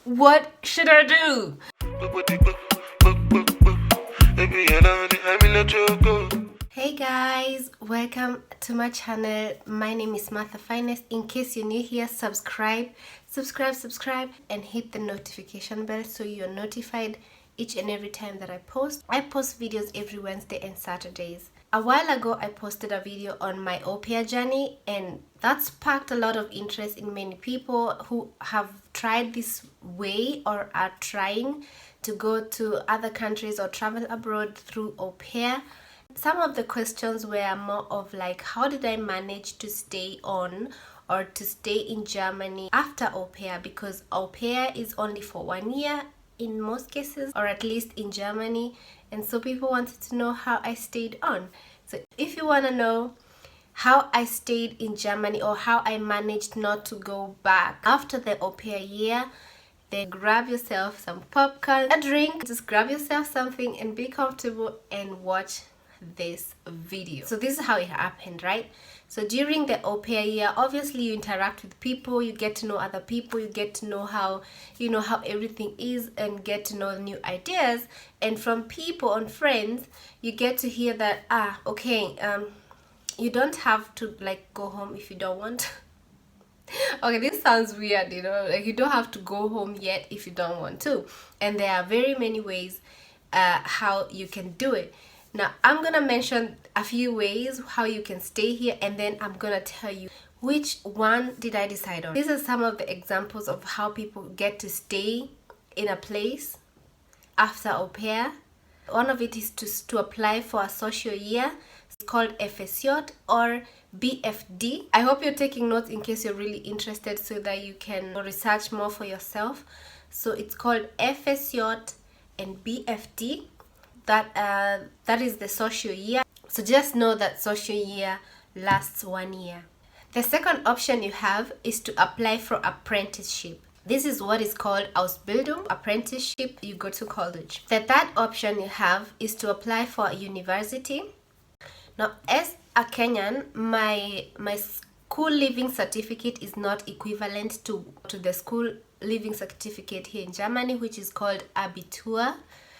What should I do? Hey guys, welcome to my channel. My name is Martha Finest. In case you're new here, subscribe, and hit the notification bell so you're notified each and every time that I post. I post videos every Wednesday and Saturdays. A while ago, I posted a video on my au pair journey, and that sparked a lot of interest in many people who have tried this way or are trying to go to other countries or travel abroad through au pair. Some of the questions were more of like, how did I manage to stay on or to stay in Germany after au pair, because au pair is only for 1 year in most cases, or at least in Germany, and so people wanted to know how I stayed on. So if you want to know how I stayed in Germany or how I managed not to go back after the Aupair year, then grab yourself some popcorn, a drink, just grab yourself something and be comfortable and watch this video. So this is how it happened, right? So during the Aupair year, obviously you interact with people, you get to know other people, you get to know how everything is and get to know new ideas, and from people and friends you get to hear that you don't have to like go home if you don't want. Okay, this sounds weird, like you don't have to go home yet if you don't want to, and there are very many ways how you can do it. Now I'm gonna mention a few ways how you can stay here, and then I'm gonna tell you which one did I decide on. These are some of the examples of how people get to stay in a place after au pair. One of it is to apply for a social year. It's called FSJ or BFD. I hope you're taking notes in case you're really interested so that you can research more for yourself. So it's called FSJ and BFD. That is the social year. So just know that social year lasts 1 year. The second option you have is to apply for apprenticeship. This is what is called Ausbildung, apprenticeship. You go to college. The third option you have is to apply for a university. Now, as a Kenyan, my school living certificate is not equivalent to the school living certificate here in Germany, which is called Abitur.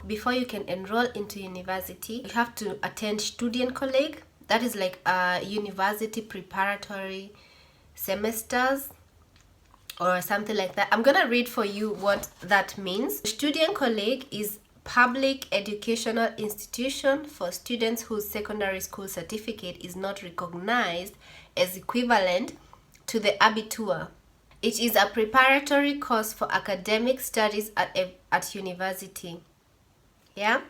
Before you can enroll into university, you have to attend Studienkolleg. That is like a university preparatory semesters or something like that. I'm gonna read for you what that means. Studienkolleg is public educational institution for students whose secondary school certificate is not recognized as equivalent to the Abitur. It is a preparatory course for academic studies at university. Yeah.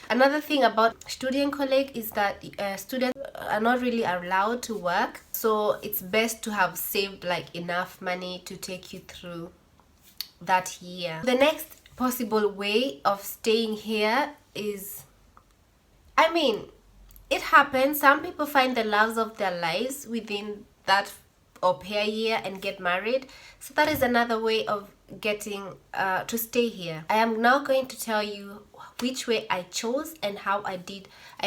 Another thing about Studienkolleg is that students are not really allowed to work, so it's best to have saved like enough money to take you through that year. The next possible way of staying here is, it happens. Some people find the loves of their lives within that au pair year and get married. So that is another way of getting to stay here. I am now going to tell you which way I chose and how I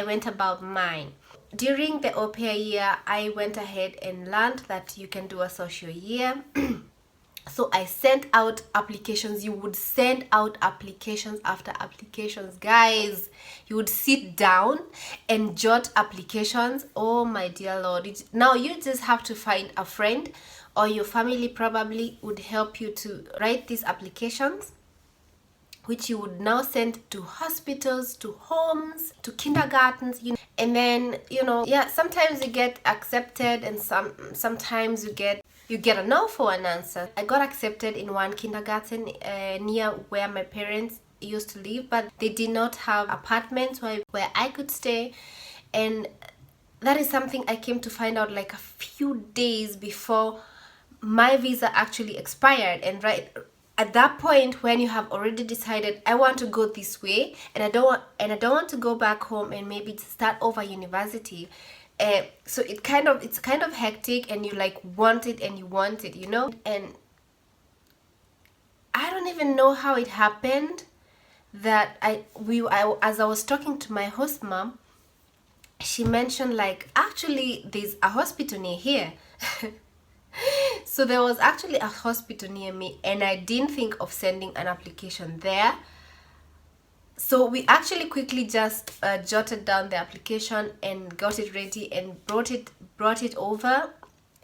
went about mine. During the au pair year, I went ahead and learned that you can do a social year. So I sent out applications. You would send out applications after applications, guys. You would sit down and jot applications. Oh my dear Lord. Now you just have to find a friend, or your family probably would help you to write these applications, which you would now send to hospitals, to homes, to kindergartens, and then sometimes you get accepted, and sometimes you get a no for an answer. I got accepted in one kindergarten near where my parents used to live, but they did not have apartments where I could stay, and that is something I came to find out like a few days before my visa actually expired. And right at that point, when you have already decided I want to go this way and I don't want to go back home and maybe start over university, so it's kind of hectic, and you like want it and you want it, and I don't even know how it happened that as I was talking to my host mom, she mentioned like, actually there's a hospital near here. So there was actually a hospital near me, and I didn't think of sending an application there. So we actually quickly just jotted down the application and got it ready and brought it over.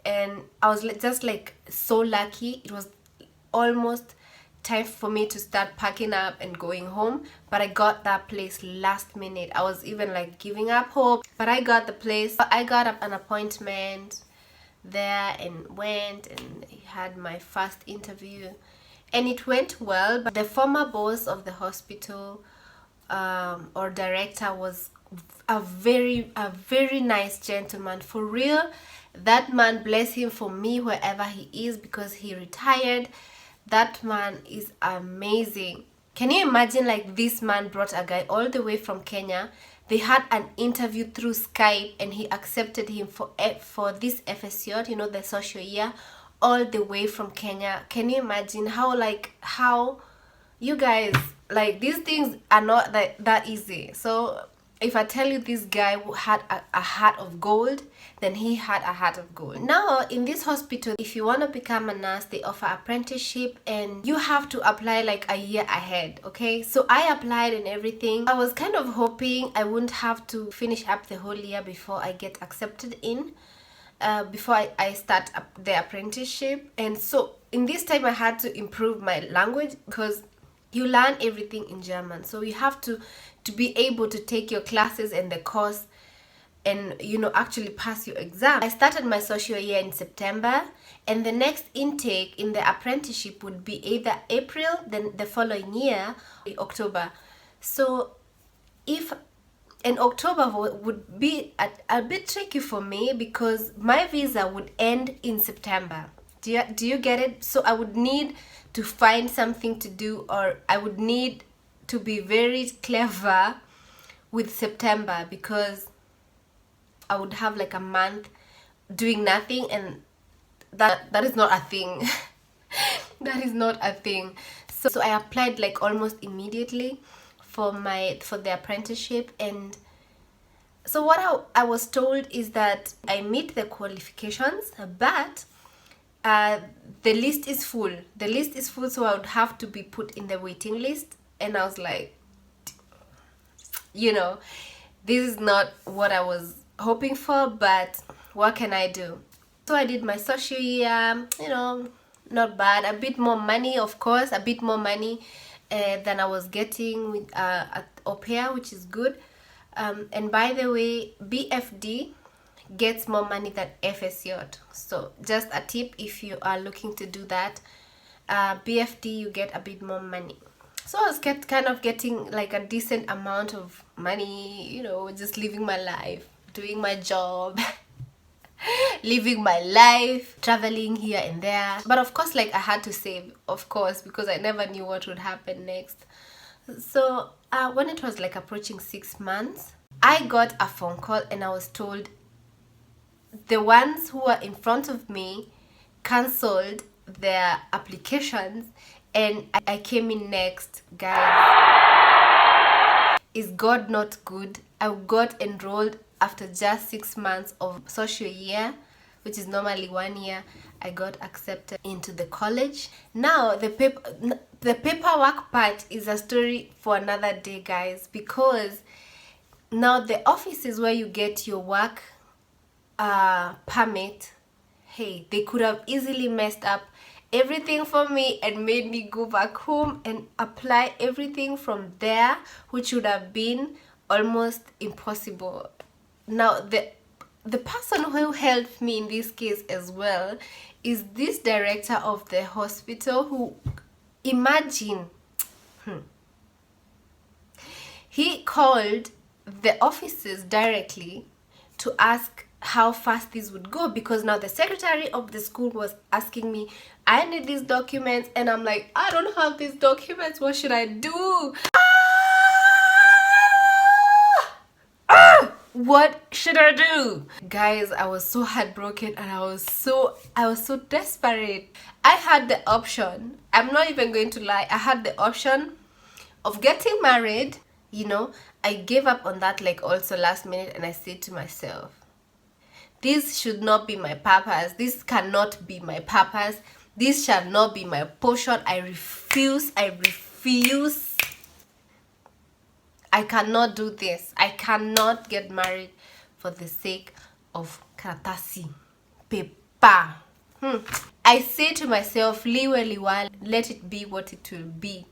And I was just like so lucky. It was almost time for me to start packing up and going home, but I got that place last minute. I was even like giving up hope, but I got the place. I got up an appointment there and went and had my first interview, and it went well. But the former boss of the hospital or director was a very nice gentleman, for real. That man, bless him for me wherever he is, because he retired. That man is amazing. Can you imagine, like, this man brought a guy all the way from Kenya. They had an interview through Skype, and he accepted him for this FSY, you know, the social year, all the way from Kenya. Can you imagine how you guys, like, these things are not that easy. So if I tell you this guy had a heart of gold, then he had a heart of gold. Now, in this hospital, if you want to become a nurse, they offer apprenticeship, and you have to apply like a year ahead, okay? So I applied and everything. I was kind of hoping I wouldn't have to finish up the whole year before I get accepted in, before I start the apprenticeship. And so in this time, I had to improve my language, because you learn everything in German. So you have to be able to take your classes and the course and, you know, actually pass your exam. I started my social year in September, and the next intake in the apprenticeship would be either April, then the following year, October. So if in October would be a bit tricky for me, because my visa would end in September. Do you get it? So I would need to find something to do, or I would need to be very clever with September, because I would have like a month doing nothing, and that is not a thing. That is not a thing. So I applied like almost immediately for the apprenticeship. And so what I was told is that I meet the qualifications, but the list is full. The list is full, so I would have to be put in the waiting list. And I was like, you know, this is not what I was hoping for, but what can I do? So I did my social year, you know, not bad. A bit more money, of course, a bit more money than I was getting with at Aupair, which is good. And by the way, BFD gets more money than FSY. So just a tip, if you are looking to do that, BFD, you get a bit more money. So I was kind of getting like a decent amount of money, you know, just living my life, doing my job, living my life, traveling here and there. But of course, like, I had to save, of course, because I never knew what would happen next. So when it was like approaching 6 months, I got a phone call, and I was told the ones who were in front of me cancelled their applications, and I came in next. Guys, is God not good? I got enrolled after just 6 months of social year, which is normally 1 year. I got accepted into the college. Now the paperwork part is a story for another day, guys, because now the offices where you get your work permit, hey, they could have easily messed up everything for me and made me go back home and apply everything from there, which would have been almost impossible. Now the person who helped me in this case as well is this director of the hospital, who, imagine, he called the offices directly to ask how fast this would go, because now the secretary of the school was asking me, I need these documents, and I'm like, I don't have these documents, what should I do? What should I do? Guys, I was so heartbroken, and I was so desperate. I had the option, I'm not even going to lie, I had the option of getting married, you know. I gave up on that like also last minute, and I said to myself, This should not be my purpose. This cannot be my purpose. This shall not be my portion. I refuse. I refuse. I cannot do this. I cannot get married for the sake of karatasi, paper. I say to myself, liwe liwa, let it be what it will be.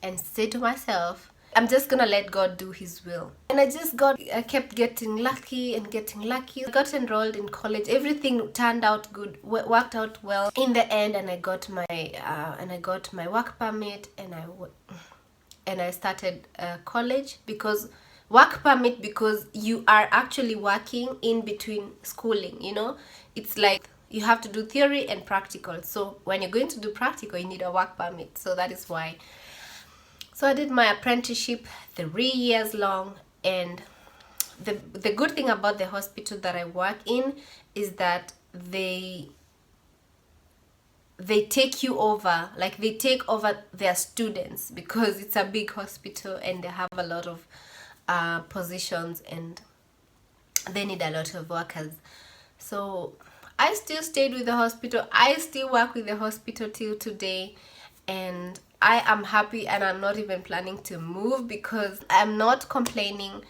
And say to myself, I'm just gonna let God do his will. And I kept getting lucky and getting lucky. I got enrolled in college. Everything turned out good, worked out well in the end, and I got my work permit, and I started college. Because work permit, because you are actually working in between schooling, you know. It's like you have to do theory and practical. So when you're going to do practical, you need a work permit. So that is why. So I did my apprenticeship 3 years long, and the good thing about the hospital that I work in is that they take you over, like they take over their students, because it's a big hospital and they have a lot of positions and they need a lot of workers. So I still stayed with the hospital. I still work with the hospital till today, and I am happy, and I'm not even planning to move because I'm not complaining.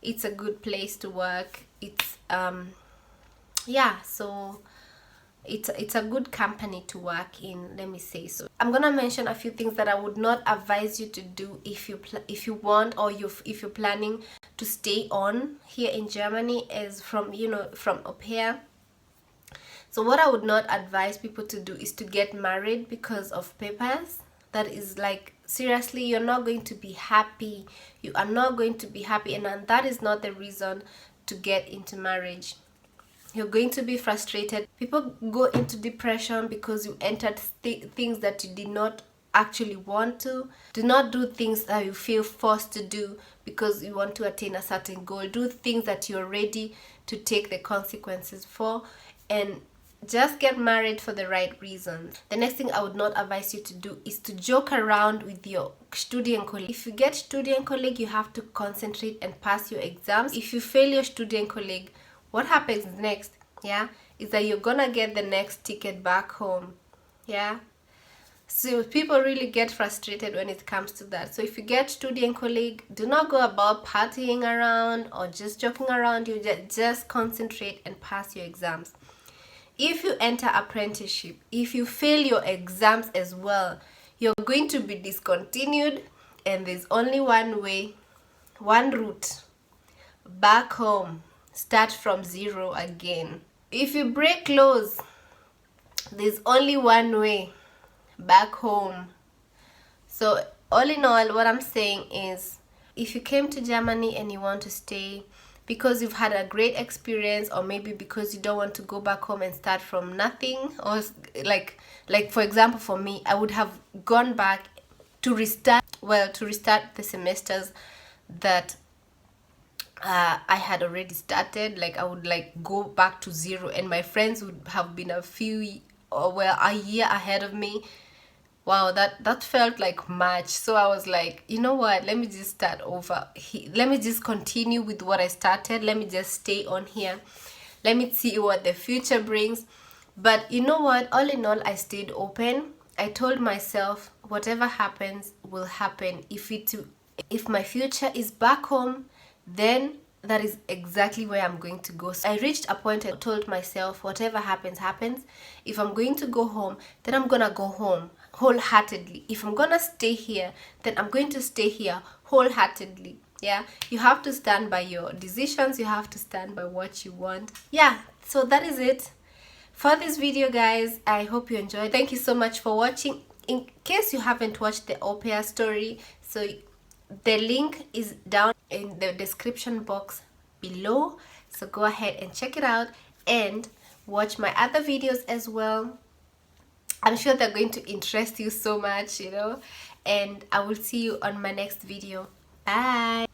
It's a good place to work. It's yeah, so it's a good company to work in, let me say so. I'm gonna mention a few things that I would not advise you to do if you want, or if you're planning to stay on here in Germany as from Aupair. So what I would not advise people to do is to get married because of papers. That is, like, seriously, you're not going to be happy. You are not going to be happy, and that is not the reason to get into marriage. You're going to be frustrated. People go into depression because you entered things that you did not actually want to. Do not do things that you feel forced to do because you want to attain a certain goal. Do things that you're ready to take the consequences for, and just get married for the right reasons. The next thing I would not advise you to do is to joke around with your student colleague. If you get student colleague, you have to concentrate and pass your exams. If you fail your student colleague, what happens next, yeah, is that you're gonna get the next ticket back home, yeah. So people really get frustrated when it comes to that. So if you get student colleague, do not go about partying around or just joking around. You just concentrate and pass your exams. If you enter apprenticeship, if you fail your exams as well, you're going to be discontinued, and there's only one way, one route, back home. Start from zero again. If you break laws, there's only one way, back home. So all in all, what I'm saying is, if you came to Germany and you want to stay because you've had a great experience, or maybe because you don't want to go back home and start from nothing, or like for example, for me, I would have gone back to restart the semesters that I had already started. Like I would go back to zero, and my friends would have been a year ahead of me. Wow, that felt like much. So I was like, you know what, let me just start over. Let me just continue with what I started. Let me just stay on here. Let me see what the future brings. But you know what, all in all, I stayed open. I told myself, whatever happens will happen. If my future is back home, then that is exactly where I'm going to go. So I reached a point and told myself, whatever happens, happens. If I'm going to go home, then I'm gonna go home wholeheartedly. If I'm gonna stay here, then I'm going to stay here wholeheartedly. Yeah, you have to stand by your decisions. You have to stand by what you want. Yeah, so that is it for this video, guys. I hope you enjoyed. Thank you so much for watching. In case you haven't watched the Aupair story, so the link is down in the description box below, so go ahead and check it out and watch my other videos as well. I'm sure they're going to interest you so much, and I will see you on my next video. Bye.